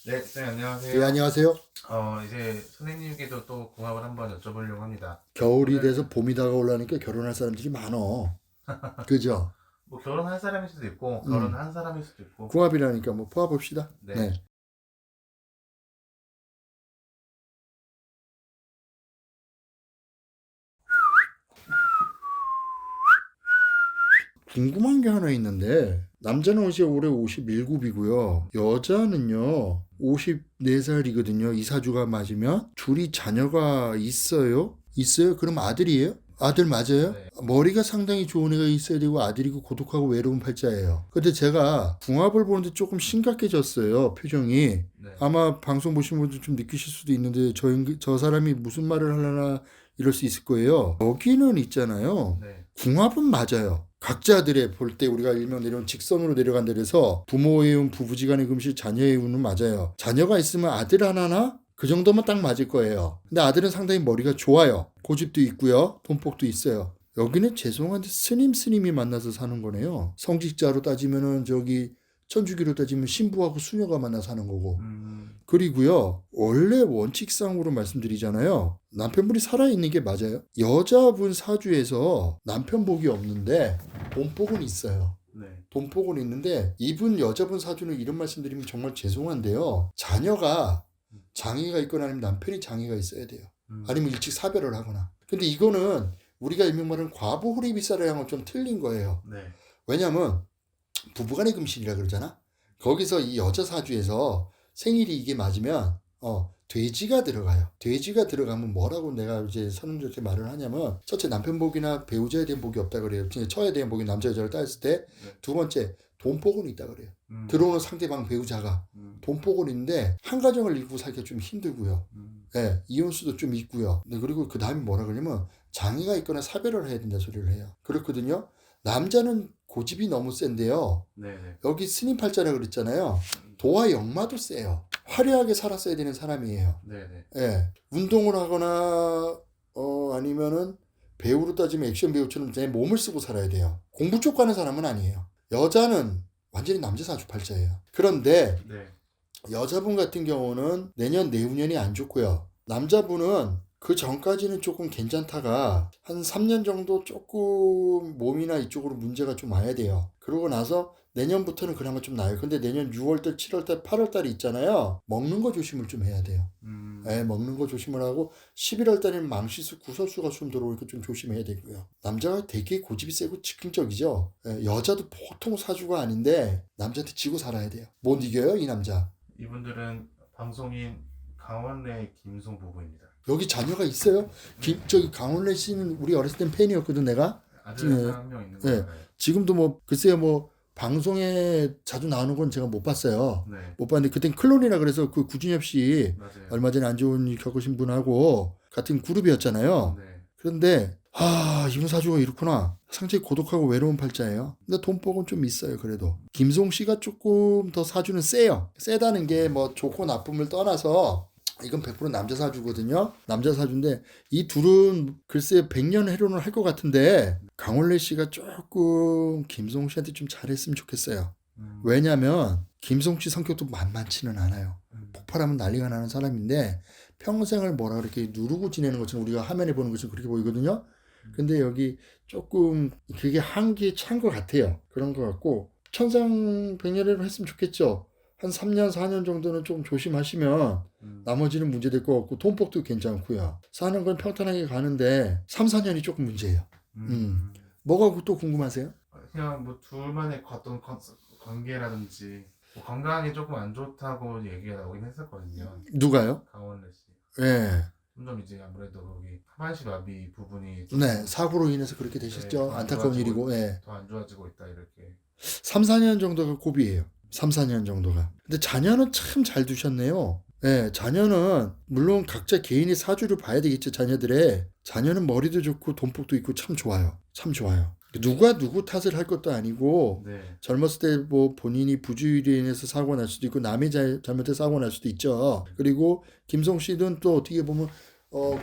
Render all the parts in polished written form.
네, 네, 네, 안녕하세요. 안녕하세요. 이제 선생님께도 또 궁합을 한번 여쭤보려고 합니다. 겨울이 오늘 돼서 봄이 다가오려니까 결혼할 사람들이 많어. 그죠? 뭐 결혼할 사람일 수도 있고 음. 결혼한 사람일 수도 있고. 궁합이라니까 뭐 포함봅시다. 네. 네. 궁금한 게 하나 있는데 남자는 올해 51굽이고요. 여자는요 54살이거든요. 이사주가 맞으면 둘이 자녀가 있어요? 있어요? 그럼 아들이에요? 아들 맞아요? 네. 머리가 상당히 좋은 애가 있어야 되고 아들이고 고독하고 외로운 팔자예요. 근데 제가 궁합을 보는데 조금 심각해졌어요. 표정이. 네. 아마 방송 보신 분들 좀 느끼실 수도 있는데 저 사람이 무슨 말을 하려나 이럴 수 있을 거예요. 여기는 있잖아요. 네. 궁합은 맞아요. 각자들의 볼 때 우리가 일명 내려온 직선으로 내려간다 그래서 부모의 운, 부부지간의 금실, 자녀의 운은 맞아요. 자녀가 있으면 아들 하나나 그 정도면 딱 맞을 거예요. 근데 아들은 상당히 머리가 좋아요. 고집도 있고요. 돈복도 있어요. 여기는 죄송한데 스님이 만나서 사는 거네요. 성직자로 따지면은 천주교로 따지면 신부하고 수녀가 만나 사는 거고. 그리고요, 원래 원칙상으로 말씀드리잖아요. 남편분이 살아있는 게 맞아요. 여자분 사주에서 남편 복이 없는데 돈복은 있어요. 네. 돈복은 있는데 이분 여자분 사주는 이런 말씀드리면 정말 죄송한데요. 자녀가 장애가 있거나 아니면 남편이 장애가 있어야 돼요. 아니면 일찍 사별을 하거나. 근데 이거는 우리가 일명 말하는 과부 호리비사랑은 좀 틀린 거예요. 네. 왜냐하면 부부간의 금실이라 그러잖아. 거기서 이 여자 사주에서 생일이 이게 맞으면 돼지가 들어가요. 돼지가 들어가면 뭐라고 내가 이제 선생님들한테 말을 하냐면 첫째 남편복이나 배우자에 대한 복이 없다 그래요. 처에 대한 복이 남자 여자를 따졌을 때 두 번째 돈복은 있다 그래요. 들어오는 상대방 배우자가 돈복은 있는데 한 가정을 이루고 살기가 좀 힘들고요. 네, 이혼수도 좀 있고요. 그리고 그 다음에 뭐라 그러냐면 장애가 있거나 사별을 해야 된다 소리를 해요. 그렇거든요. 남자는 고집이 너무 센데요. 네. 여기 스님 팔자라 그랬잖아요. 도와 역마도 세요. 화려하게 살았어야 되는 사람이에요. 네. 네. 예. 운동을 하거나 아니면은 배우로 따지면 액션 배우처럼 내 몸을 쓰고 살아야 돼요. 공부 쪽 가는 사람은 아니에요. 여자는 완전히 남자 사주 팔자예요. 그런데 네. 여자분 같은 경우는 내년 내후년이 안 좋고요. 남자분은 그 전까지는 조금 괜찮다가 한 3년 정도 조금 몸이나 이쪽으로 문제가 좀 와야 돼요. 그러고 나서 내년부터는 그나마 좀 나아요. 근데 내년 6월달, 7월달, 8월달이 있잖아요. 먹는 거 조심을 좀 해야 돼요. 먹는 거 조심을 하고 11월달에는 망시수, 구설수가 좀 들어오니까 좀 조심해야 되고요. 남자가 되게 고집이 세고 즉흥적이죠. 여자도 보통 사주가 아닌데 남자한테 지고 살아야 돼요. 못 이겨요, 이 남자. 이분들은 방송인 강원래 김송 부부입니다. 여기 자녀가 있어요? 저기 강원래 씨는 우리 어렸을 땐 팬이었거든, 내가. 아들 한 명 있는 거 예. 알아요. 지금도 뭐, 글쎄요, 뭐, 방송에 자주 나오는 건 제가 못 봤어요. 네. 못 봤는데, 그땐 클론이라 그래서 그 구준엽 씨, 맞아요. 얼마 전에 안 좋은 일 겪으신 분하고 같은 그룹이었잖아요. 네. 그런데, 이분 사주가 이렇구나. 상당히 고독하고 외로운 팔자예요. 근데 돈복은 좀 있어요, 그래도. 김송 씨가 조금 더 사주는 세요. 세다는 게 뭐 좋고 나쁨을 떠나서, 이건 100% 남자 사주거든요. 남자 사주인데 이 둘은 글쎄 100년 해론을 할 것 같은데 강원래 씨가 조금 김송 씨한테 좀 잘했으면 좋겠어요. 왜냐면 김송 씨 성격도 만만치는 않아요. 폭발하면 난리가 나는 사람인데 평생을 뭐라 그렇게 누르고 지내는 것처럼 우리가 화면에 보는 것처럼 그렇게 보이거든요. 근데 여기 조금 그게 한계에 찬 것 같아요. 그런 것 같고 천상백년해로 했으면 좋겠죠. 한 3년, 4년 정도는 좀 조심하시면 나머지는 문제 될 것 같고 돈복도 괜찮고요. 사는 건 평탄하게 가는데 3, 4년이 조금 문제예요. 뭐가 또 궁금하세요? 그냥 뭐 둘만의 어떤 관계라든지 뭐 건강이 조금 안 좋다고 얘기가 나오긴 했었거든요. 누가요? 강원래 씨. 예. 점점 이제 아무래도 거기 하반신 마비 부분이 조금 네, 사고로 인해서 그렇게 되셨죠. 더 안타까운 일이고. 예. 더 안 좋아지고 있다 이렇게. 3, 4년 정도가 고비예요. 3, 4년 정도가. 근데 자녀는 참 잘 두셨네요. 예, 자녀는 물론 각자 개인의 사주를 봐야 되겠죠. 자녀는 머리도 좋고 돈복도 있고 참 좋아요. 참 좋아요. 누가 누구 탓을 할 것도 아니고 네. 젊었을 때 뭐 본인이 부주의로 인해서 사고 날 수도 있고 남의 잘못에 사고 날 수도 있죠. 그리고 김성 씨는 또 어떻게 보면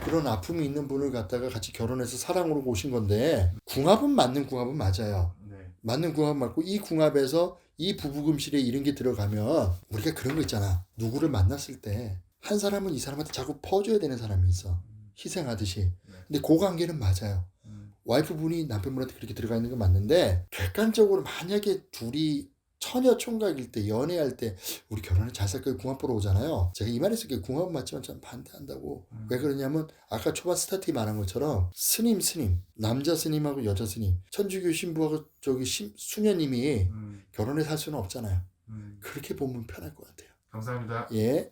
그런 아픔이 있는 분을 갖다가 같이 결혼해서 사랑으로 오신 건데 궁합은 맞는 궁합은 맞아요. 네. 맞는 궁합 맞고 이 궁합에서 이 부부금실에 이런 게 들어가면 우리가 그런 거 있잖아. 누구를 만났을 때 한 사람은 이 사람한테 자꾸 퍼줘야 되는 사람이 있어. 희생하듯이. 근데 그 관계는 맞아요. 와이프분이 남편분한테 그렇게 들어가 있는 건 맞는데 객관적으로 만약에 둘이 처녀 총각일 때 연애할 때 우리 결혼을 잘 살 거예요 궁합 보러 오잖아요. 제가 이 말했을 때 궁합은 맞지만 전 반대한다고. 왜 그러냐면 아까 초반 스타트에 말한 것처럼 스님 남자 스님하고 여자 스님 천주교 신부하고 저기 수녀님이 결혼해 살 수는 없잖아요. 그렇게 보면 편할 것 같아요. 감사합니다. 예.